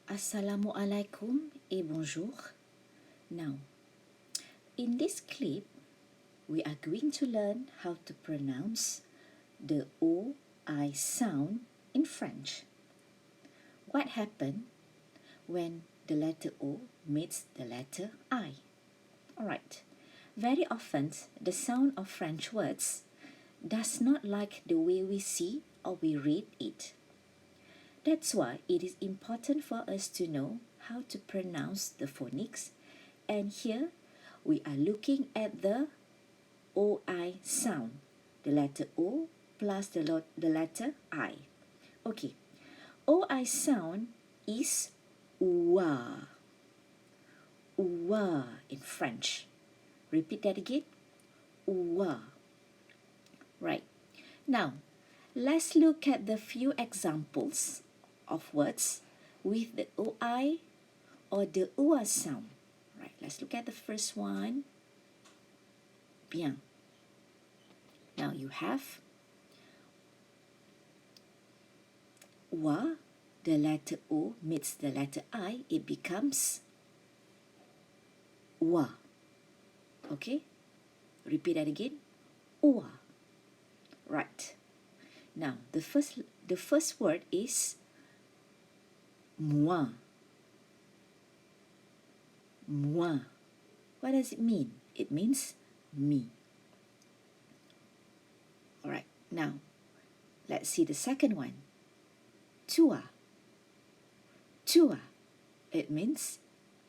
Assalamualaikum et bonjour. Now, in this clip, we are going to learn how to pronounce the OI sound in French. What happens when the letter O meets the letter I? Alright, very often the sound of French words does not like the way we see or we read it. That's why it is important for us to know how to pronounce the phonics, and here we are looking at the OI sound, the letter O plus the letter I. Okay, OI sound is OUA. OUA in French. Repeat that again. OUA. Right. Now, let's look at the few examples of words with the OI or the OUA sound. Right, let's look at the first one. Bien. Now you have OUA, the letter O meets the letter I, it becomes OUA. Okay? Repeat that again. OUA. Right. Now the first word is moi. Moi. What does it mean? It means me. Alright, now let's see the second one. Toi. Toi. It means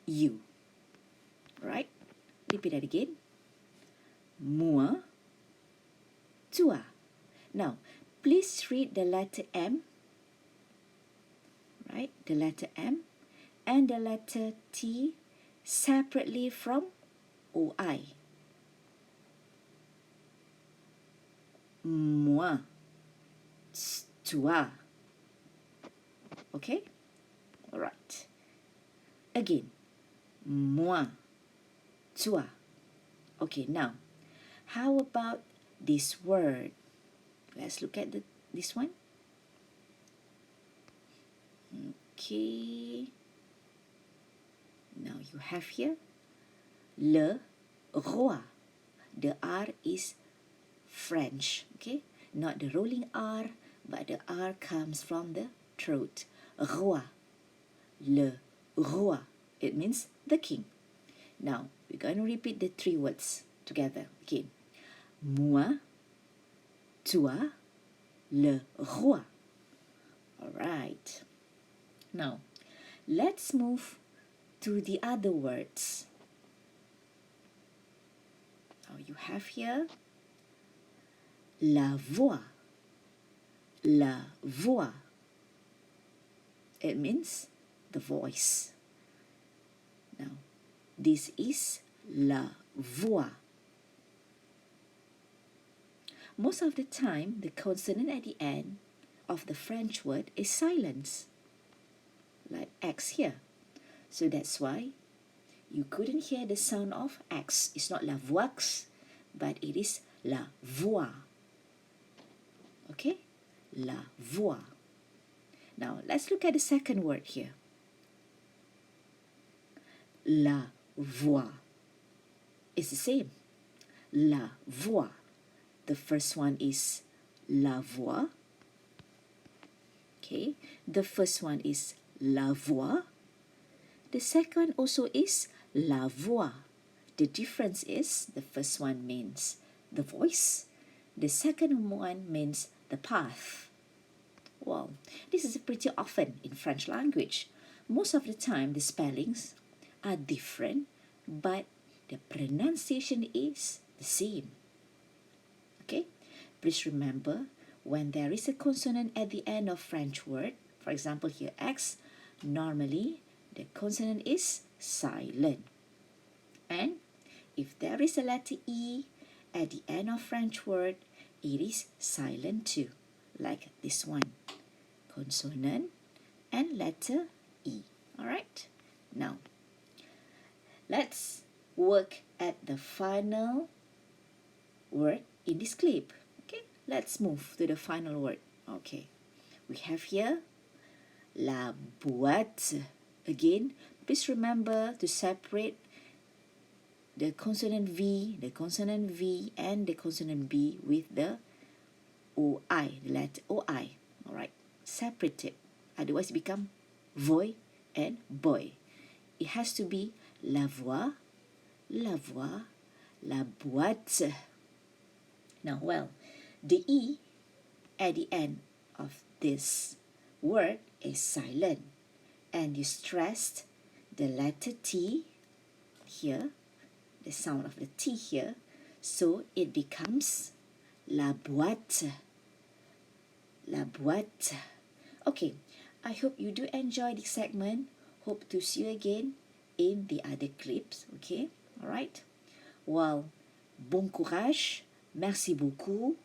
you. Right? Repeat that again. Moi. Toi. Now, please read the letter M. Right? The letter M and the letter T separately from OI. Moi. Toi. Okay? Alright. Again. Moi. Toi. Okay, now, how about this word? Let's look at this one. Okay. Now you have here le roi. The R is French, okay? Not the rolling R, but the R comes from the throat. Roi. Le roi. It means the king. Now, we're going to repeat the three words together. Okay. Moi, toi, le roi. All right. Now, let's move to the other words. Now you have here la voix. La voix. It means the voice. Now, this is la voix. Most of the time, the consonant at the end of the French word is silent, like X here. So that's why you couldn't hear the sound of X. It's not la voix, but it is la voix. Okay? La voix. Now, let's look at the second word here. La voix. It's the same. La voix. The first one is la voix. Okay. The first one is la voix. The second also is la voix. The difference is the first one means the voice. The second one means the path. Well, this is pretty often in French language. Most of the time, the spellings are different, but the pronunciation is the same. Okay? Please remember, when there is a consonant at the end of French word, for example here X, normally the consonant is silent. And if there is a letter E at the end of French word, it is silent too, like this one. Consonant and letter E. Alright? Now, let's work at the final word in this clip. Okay, let's move to the final word. Okay, we have here la boîte. Again, please remember to separate the consonant V, and the consonant B with the OI, the letter OI. Alright, separate it. Otherwise, it become voy and boy. It has to be la voix, la boîte. Now, well, the E at the end of this word is silent, and you stressed the letter T here, the sound of the T here, so it becomes la boîte, la boîte. Okay, I hope you do enjoy this segment. Hope to see you again in the other clips, okay? Alright? Well, bon courage, merci beaucoup,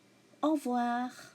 au revoir.